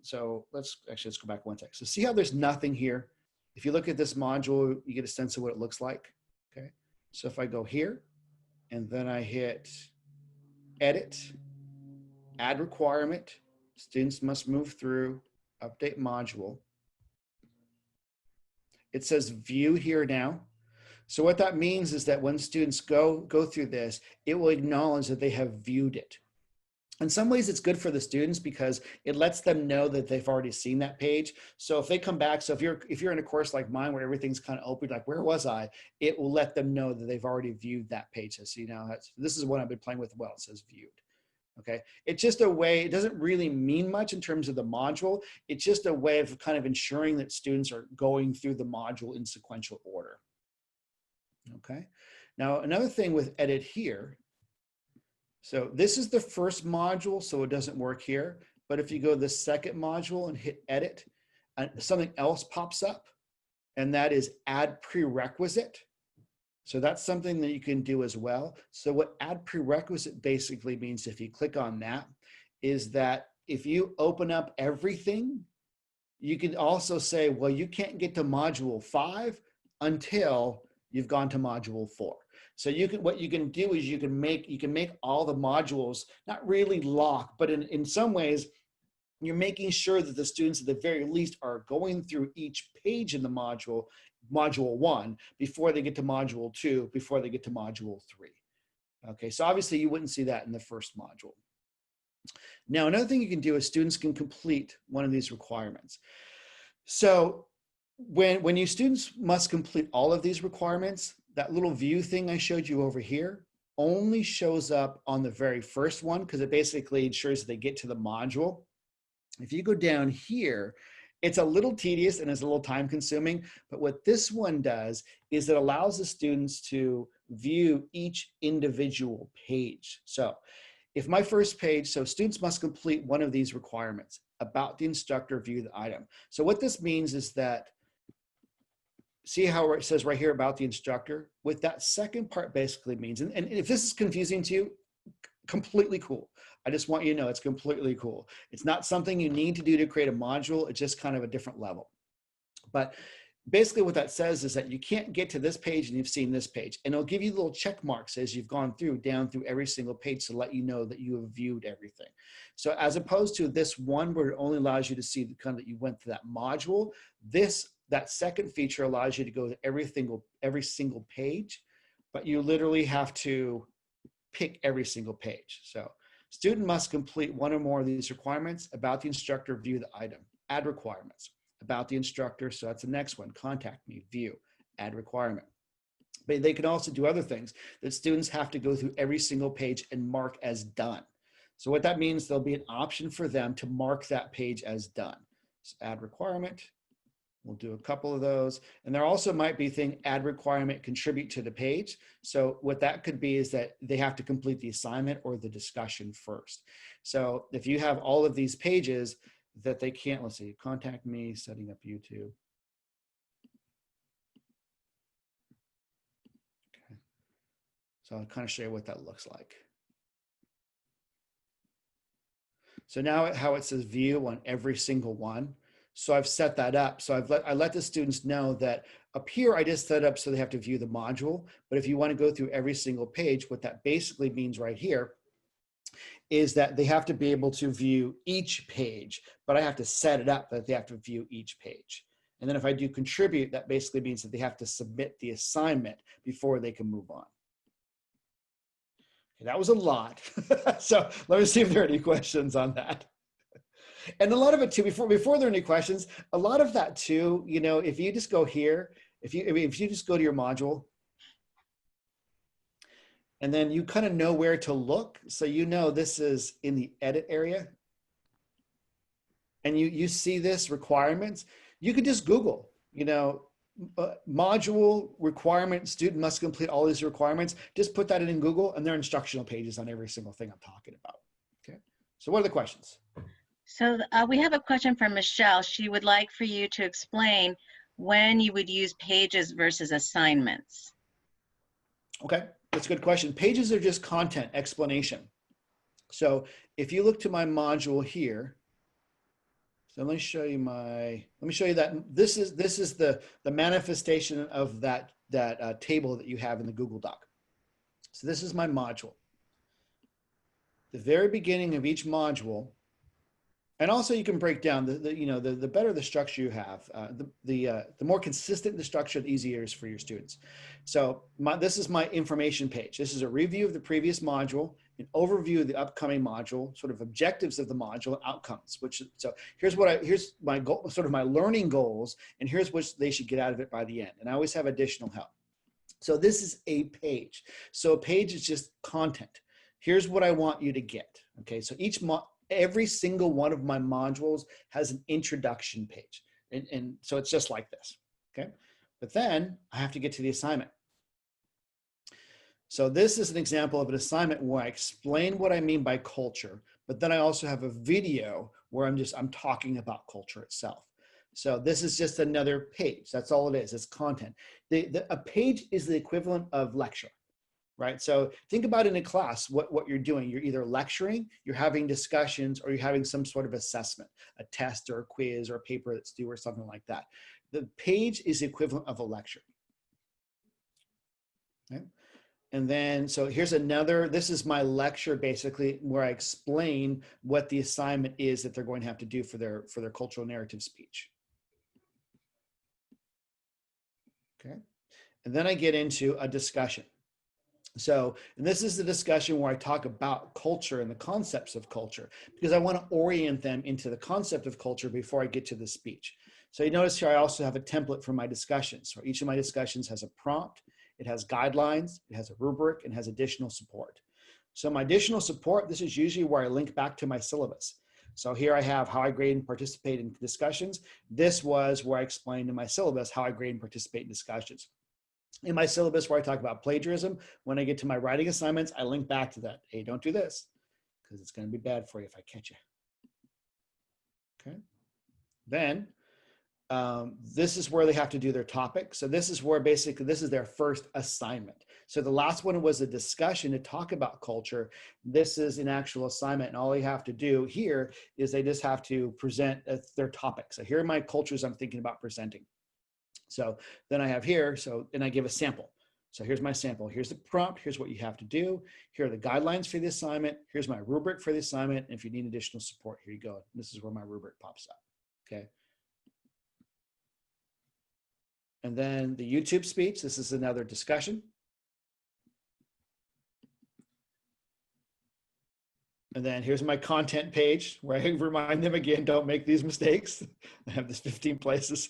let's go back one sec. So see how there's nothing here? If you look at this module, you get a sense of what it looks like. Okay. So if I go here and then I hit edit, add requirement, students must move through, update module. It says view here now. So what that means is that when students go through this, it will acknowledge that they have viewed it. In some ways, it's good for the students because it lets them know that they've already seen that page. So if they come back, so if you're in a course like mine where everything's kind of open, like where was I? It will let them know that they've already viewed that page. So you know, this is what I've been playing with. Well, it says viewed. Okay, it's just a way. It doesn't really mean much in terms of the module. It's just a way of kind of ensuring that students are going through the module in sequential order. Okay. Now another thing with edit here. So this is the first module, so it doesn't work here. But if you go to the second module and hit edit, something else pops up, and that is add prerequisite. So that's something that you can do as well. So what add prerequisite basically means, if you click on that, is that if you open up everything, you can also say, well, you can't get to module 5 until you've gone to module 4. So you can, what you can do is you can make all the modules not really lock, but in some ways, you're making sure that the students at the very least are going through each page in the module 1 before they get to module 2, before they get to module 3. Okay, so obviously you wouldn't see that in the first module. Now, another thing you can do is students can complete one of these requirements. So when you students must complete all of these requirements, that little view thing I showed you over here only shows up on the very first one because it basically ensures they get to the module. If you go down here, it's a little tedious and it's a little time consuming, but what this one does is it allows the students to view each individual page. So if my first page, so students must complete one of these requirements about the instructor, view the item. So what this means is that, see how it says right here about the instructor? What that second part basically means, and if this is confusing to you, completely cool. I just want you to know it's completely cool. It's not something you need to do to create a module. It's just kind of a different level. But basically what that says is that you can't get to this page and you've seen this page. And it'll give you little check marks as you've gone through, down through every single page to let you know that you have viewed everything. So as opposed to this one where it only allows you to see the kind of that you went through that module, that second feature allows you to go to every single page, but you literally have to pick every single page. So student must complete one or more of these requirements about the instructor, view the item, add requirements about the instructor. So that's the next one, contact me, view, add requirement. But they can also do other things that students have to go through every single page and mark as done. So what that means, there'll be an option for them to mark that page as done. So add requirement. We'll do a couple of those. And there also might be thing, add requirement, contribute to the page. So what that could be is that they have to complete the assignment or the discussion first. So if you have all of these pages that they can't, let's see, contact me, setting up YouTube. Okay. So I'll kind of show you what that looks like. So now how it says view on every single one. So I've set that up. So I let the students know that up here, I just set up so they have to view the module. But if you want to go through every single page, what that basically means right here is that they have to be able to view each page, but I have to set it up that they have to view each page. And then if I do contribute, that basically means that they have to submit the assignment before they can move on. Okay, that was a lot. So let me see if there are any questions on that. And a lot of it too, before there are any questions, a lot of that too, you know, if you just go here, if you just go to your module and then you kind of know where to look. So you know this is in the edit area and you see this requirements, you could just Google, you know, module requirement, student must complete all these requirements. Just put that in Google and there are instructional pages on every single thing I'm talking about. Okay. So what are the questions? So we have a question from Michelle. She would like for you to explain when you would use pages versus assignments. Okay, that's a good question. Pages are just content explanation. So if you look to my module here, so let me show you that this is the manifestation of that table that you have in the Google Doc. So this is my module. The very beginning of each module. And also you can break down the better the structure you have, the more consistent the structure, the easier it is for your students. So this is my information page. This is a review of the previous module, an overview of the upcoming module, sort of objectives of the module, and outcomes. So here's my goal, sort of my learning goals, and here's what they should get out of it by the end. And I always have additional help. So this is a page. So a page is just content. Here's what I want you to get. Okay, so every single one of my modules has an introduction page. And so it's just like this, okay? But then I have to get to the assignment. So this is an example of an assignment where I explain what I mean by culture, but then I also have a video where I'm talking about culture itself. So this is just another page. That's all it is, it's content. A page is the equivalent of lecture. right? So think about in a class, what you're doing. You're either lecturing, you're having discussions, or you're having some sort of assessment, a test or a quiz or a paper that's due or something like that. The page is the equivalent of a lecture. Okay? And then, so here's another, this is my lecture basically where I explain what the assignment is that they're going to have to do for their cultural narrative speech. Okay. And then I get into a discussion. So, and this is the discussion where I talk about culture and the concepts of culture, because I want to orient them into the concept of culture before I get to the speech. So you notice here, I also have a template for my discussions. So each of my discussions has a prompt, it has guidelines, it has a rubric, and has additional support. So my additional support, this is usually where I link back to my syllabus. So here I have how I grade and participate in discussions. This was where I explained in my syllabus how I grade and participate in discussions. In my syllabus where I talk about plagiarism, when I get to my writing assignments, I link back to that. Hey, don't do this because it's going to be bad for you if I catch you. Okay. Then this is where they have to do their topic. So this is where basically this is their first assignment. So the last one was a discussion to talk about culture. This is an actual assignment, and all they have to do here is they just have to present their topic. So here are my cultures I'm thinking about presenting. So then I have here, so, and I give a sample. So here's my sample. Here's the prompt. Here's what you have to do. Here are the guidelines for the assignment. Here's my rubric for the assignment. And if you need additional support, here you go. This is where my rubric pops up. Okay. And then the YouTube speech. This is another discussion. And then here's my content page where I remind them again, don't make these mistakes. I have this 15 places.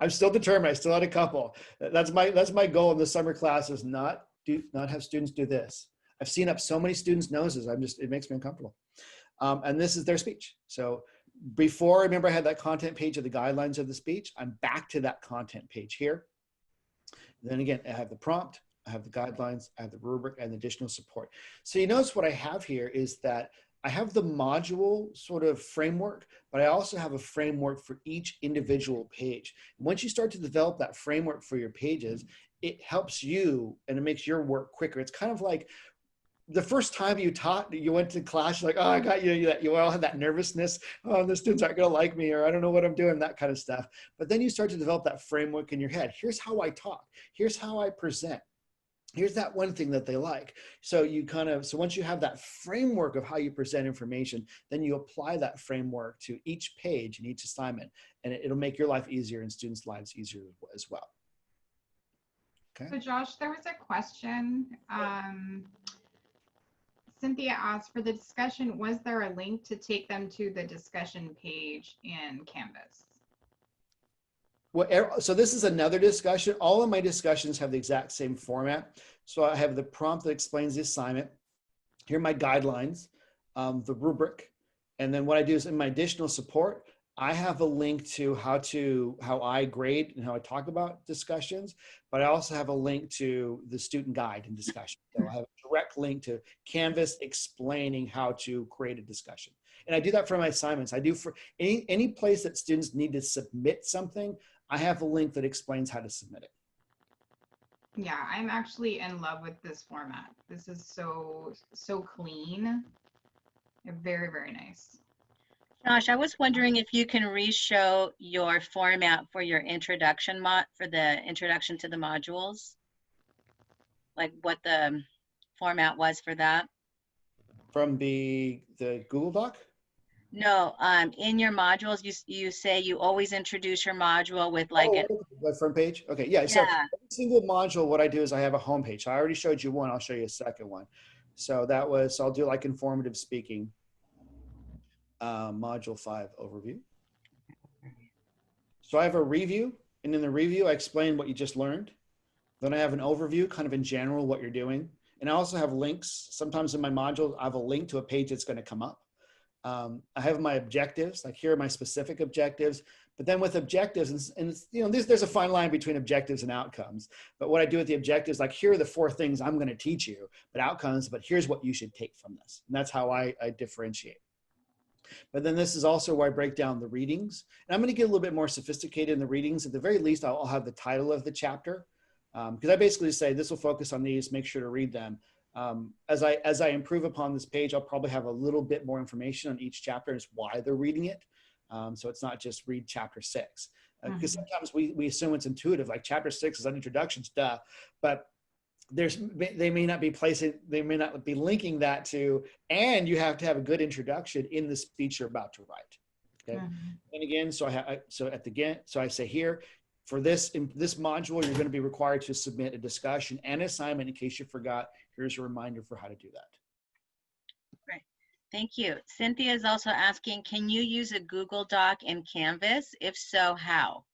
I'm still determined. I still had a couple. That's my goal in the summer class is not have students do this. I've seen up so many students' noses. It makes me uncomfortable. And this is their speech. So before, remember I had that content page of the guidelines of the speech. I'm back to that content page here. Then again, I have the prompt, I have the guidelines, I have the rubric and additional support. So you notice what I have here is that I have the module sort of framework, but I also have a framework for each individual page. Once you start to develop that framework for your pages, it helps you and it makes your work quicker. It's kind of like the first time you went to class, you're like, oh, I got you. You all had that nervousness. Oh, the students aren't going to like me, or I don't know what I'm doing, that kind of stuff. But then you start to develop that framework in your head. Here's how I talk. Here's how I present. Here's that one thing that they like. So so once you have that framework of how you present information, then you apply that framework to each page and each assignment, and it'll make your life easier and students' lives easier as well. Okay. So Josh, there was a question. Cynthia asked, for the discussion, was there a link to take them to the discussion page in Canvas? Well, so this is another discussion. All of my discussions have the exact same format. So I have the prompt that explains the assignment. Here are my guidelines, the rubric. And then what I do is in my additional support, I have a link to how I grade and how I talk about discussions, but I also have a link to the student guide and discussion. So I have a direct link to Canvas explaining how to create a discussion. And I do that for my assignments. I do for any place that students need to submit something, I have a link that explains how to submit it. Yeah, I'm actually in love with this format. This is so clean. Very, very nice. Josh, I was wondering if you can re-show your format for your introduction for the introduction to the modules, like what the format was for that. From the Google Doc? No, in your modules, you say you always introduce your module with like the front page. Okay, yeah. So every single module, what I do is I have a home page. So I already showed you one. I'll show you a second one. So I'll do like informative speaking. Module 5 overview. So I have a review, and in the review, I explain what you just learned. Then I have an overview, kind of in general, what you're doing. And I also have links. Sometimes in my modules, I have a link to a page that's going to come up. I have my objectives, like here are my specific objectives. But then with objectives, and there's a fine line between objectives and outcomes. But what I do with the objectives, like here are the 4 things I'm going to teach you, but outcomes, but here's what you should take from this. And that's how I differentiate. But then this is also where I break down the readings. And I'm going to get a little bit more sophisticated in the readings. At the very least, I'll have the title of the chapter. Because I basically say this will focus on these, make sure to read them. As I improve upon this page, I'll probably have a little bit more information on each chapter and why they're reading it. So it's not just read chapter 6. Because sometimes we assume it's intuitive, like chapter 6 is an introduction, duh. But they may not be linking that to, and you have to have a good introduction in the speech you're about to write. Okay. And again, so I say here, for this module, you're going to be required to submit a discussion and assignment. In case you forgot, here's a reminder for how to do that. Great. Thank you. Cynthia is also asking, can you use a Google Doc in Canvas? If so, how?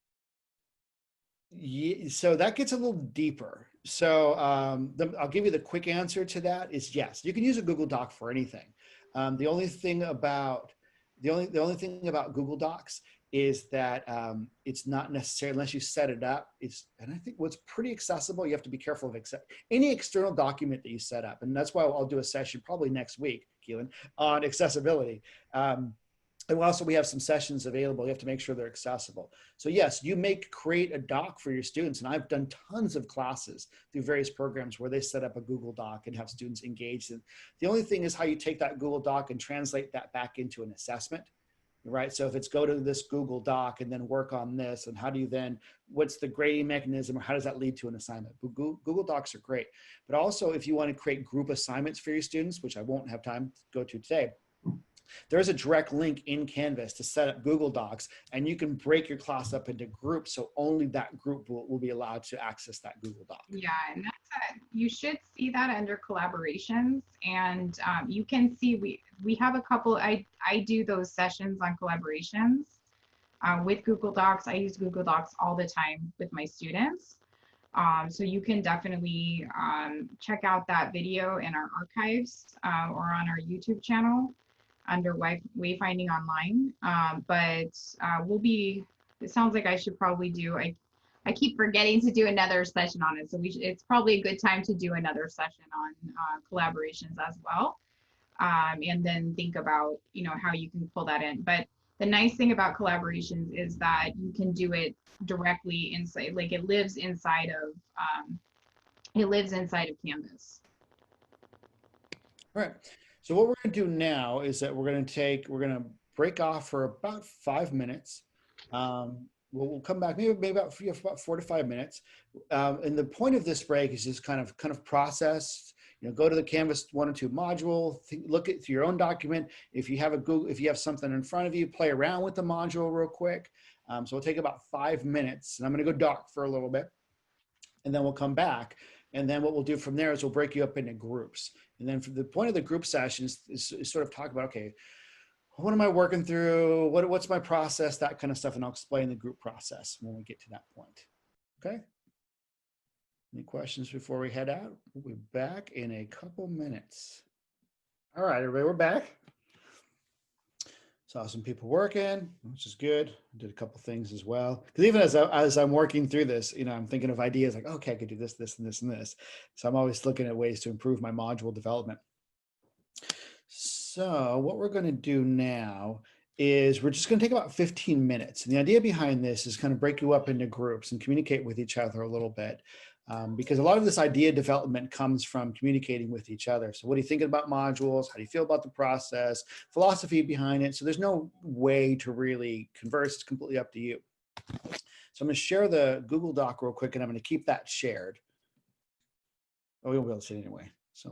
Yeah, so that gets a little deeper. So I'll give you the quick answer to that is yes, you can use a Google Doc for anything. The only thing about Google Docs is that it's not necessary unless you set it up. And I think what's pretty accessible, you have to be careful of any external document that you set up. And that's why I'll do a session probably next week, Keelan, on accessibility. And also we have some sessions available. You have to make sure they're accessible. So yes, you may create a doc for your students. And I've done tons of classes through various programs where they set up a Google Doc and have students engaged. And the only thing is how you take that Google Doc and translate that back into an assessment, right? So if it's go to this Google Doc and then work on this, and how do you then, what's the grading mechanism, or how does that lead to an assignment? Google Docs are great. But also if you want to create group assignments for your students, which I won't have time to go to today, there's a direct link in Canvas to set up Google Docs, and you can break your class up into groups, so only that group will be allowed to access that Google Doc. Yeah, and you should see that under collaborations, and you can see we have a couple. I do those sessions on collaborations with Google Docs. I use Google Docs all the time with my students. So you can definitely check out that video in our archives or on our YouTube channel under Wayfinding Online. But it sounds like I should probably do, I keep forgetting to do another session on it. So it's probably a good time to do another session on collaborations as well. And then think about, how you can pull that in. But the nice thing about collaborations is that you can do it directly inside, like it lives inside of Canvas. All right. So what we're going to do now is that we're going to break off for about 5 minutes. We'll come back maybe about 4 to 5 minutes. And the point of this break is just kind of process. Go to the Canvas 1 or 2 module, look at your own document. If you have something in front of you, play around with the module real quick. So it'll take about 5 minutes, and I'm going to go dark for a little bit, and then we'll come back. And then what we'll do from there is we'll break you up into groups. And then for the point of the group sessions is sort of talk about, okay, what am I working through? What's my process? That kind of stuff. And I'll explain the group process when we get to that point. Okay. Any questions before we head out? We'll be back in a couple minutes. All right, everybody, we're back. Saw some people working, which is good. Did a couple things as well. Because even as I'm working through this, I'm thinking of ideas like, okay, I could do this, this, and this, and this. So I'm always looking at ways to improve my module development. So what we're going to do now is we're just going to take about 15 minutes. And the idea behind this is kind of break you up into groups and communicate with each other a little bit. Because a lot of this idea development comes from communicating with each other. So what are you thinking about modules? How do you feel about the process? Philosophy behind it. So there's no way to really converse. It's completely up to you. So I'm going to share the Google Doc real quick, and I'm going to keep that shared. Oh, we won't be able to see it anyway. So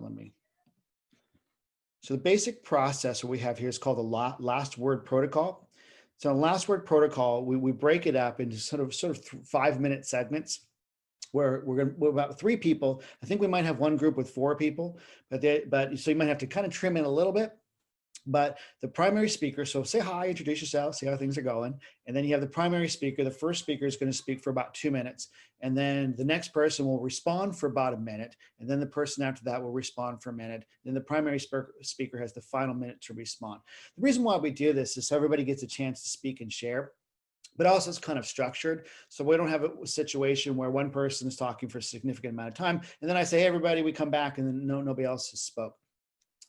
the basic process that we have here is called the last word protocol. So last word protocol, we break it up into sort of 5-minute segments, where we're about 3 people. I think we might have one group with 4 people, but so you might have to kind of trim in a little bit. But the primary speaker, so say hi, introduce yourself, see how things are going. And then you have the primary speaker. The first speaker is going to speak for about 2 minutes. And then the next person will respond for about a minute. And then the person after that will respond for a minute. Then the primary speaker has the final minute to respond. The reason why we do this is so everybody gets a chance to speak and share. But also it's kind of structured. So we don't have a situation where one person is talking for a significant amount of time. And then I say, hey, everybody, we come back, and then nobody else has spoke.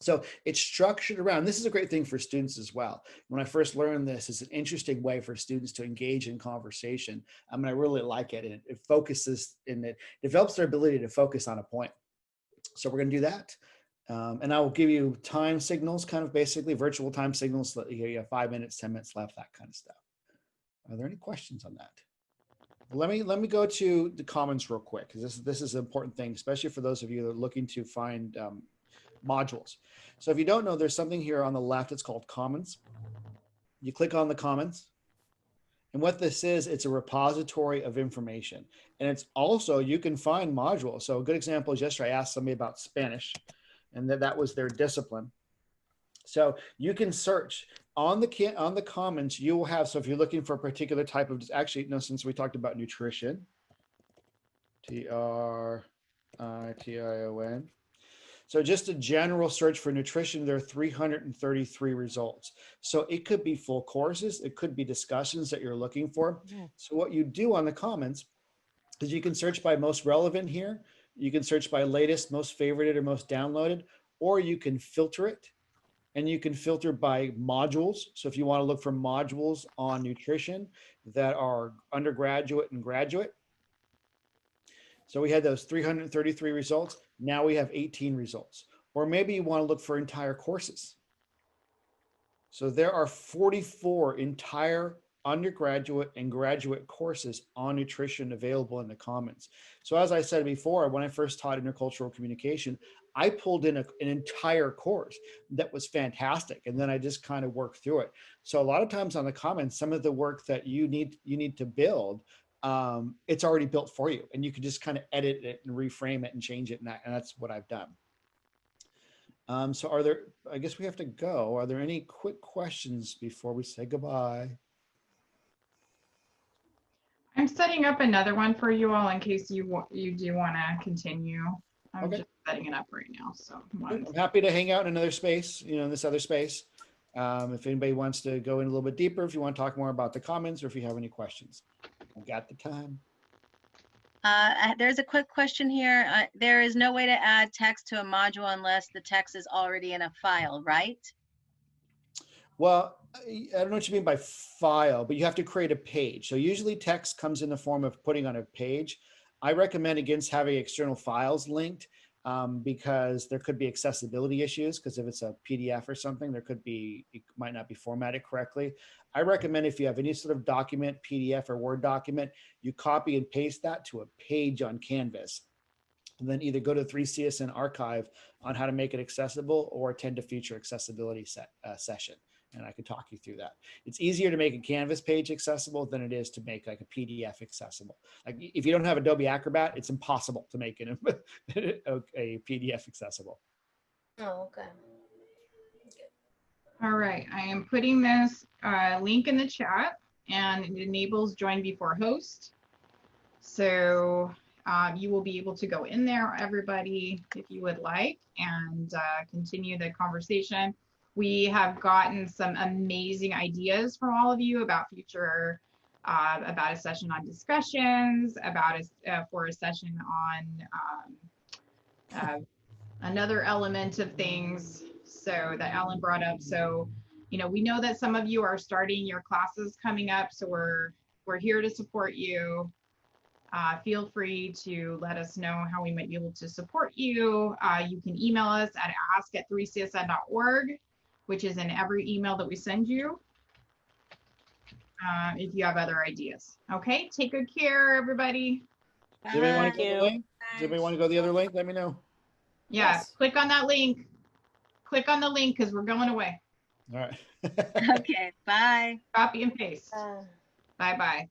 So it's structured around, this is a great thing for students as well. When I first learned this, it's an interesting way for students to engage in conversation. I mean, I really like it. And it focuses and it develops their ability to focus on a point. So we're gonna do that. And I will give you time signals, kind of basically virtual time signals, so that you have 5 minutes, 10 minutes left, that kind of stuff. Are there any questions on that? Let me go to the comments real quick, because this is an important thing, especially for those of you that are looking to find modules. So if you don't know, there's something here on the left. It's called Commons. You click on the Commons. And what this is, it's a repository of information. And it's also, you can find modules. So a good example is yesterday I asked somebody about Spanish, and that was their discipline. So you can search on the Commons. You will have, so if you're looking for a particular type of, actually, no, since we talked about nutrition, TRITION. So just a general search for nutrition, there are 333 results. So it could be full courses. It could be discussions that you're looking for. Yeah. So what you do on the Commons is you can search by most relevant here. You can search by latest, most favorited, or most downloaded, or you can filter it. And you can filter by modules. So if you want to look for modules on nutrition that are undergraduate and graduate. So we had those 333 results. Now we have 18 results. Or maybe you want to look for entire courses. So there are 44 entire undergraduate and graduate courses on nutrition available in the Commons. So as I said before, when I first taught intercultural communication, I pulled in an entire course that was fantastic. And then I just kind of worked through it. So a lot of times on the Commons, some of the work that you need to build, it's already built for you, and you can just kind of edit it and reframe it and change it. And that's what I've done. So I guess we have to go. Are there any quick questions before we say goodbye? I'm setting up another one for you all in case you do want to continue. I'm Okay. just setting it up right now. So I'm happy to hang out in another space, in this other space. If anybody wants to go in a little bit deeper, if you want to talk more about the Commons, or if you have any questions, I've got the time. There's a quick question here. There is no way to add text to a module unless the text is already in a file, right? Well, I don't know what you mean by file, but you have to create a page. So usually text comes in the form of putting on a page. I recommend against having external files linked because there could be accessibility issues, because if it's a PDF or something, it might not be formatted correctly. I recommend if you have any sort of document, PDF or Word document, you copy and paste that to a page on Canvas. And then either go to 3CSN archive on how to make it accessible, or attend a future accessibility session. And I can talk you through that. It's easier to make a Canvas page accessible than it is to make like a PDF accessible. Like if you don't have Adobe Acrobat, it's impossible to make a PDF accessible. Oh, okay. all right, I am putting this link in the chat, and it enables join before host. So you will be able to go in there, everybody, if you would like, and continue the conversation. We have gotten some amazing ideas from all of you about future, about a session on discussions, about for a session on another element of things. So that Ellen brought up. So, we know that some of you are starting your classes coming up. So we're here to support you. Feel free to let us know how we might be able to support you. You can email us at ask@3csn.org, which is in every email that we send you, if you have other ideas. Okay, take good care, everybody. Does anybody want to go Thank the you. link? Does anybody want to go the other link? Let me know. Yeah, Yes. click on that link. Click on the link because we're going away. All right. Okay, bye. Copy and paste. Uh, Bye-bye.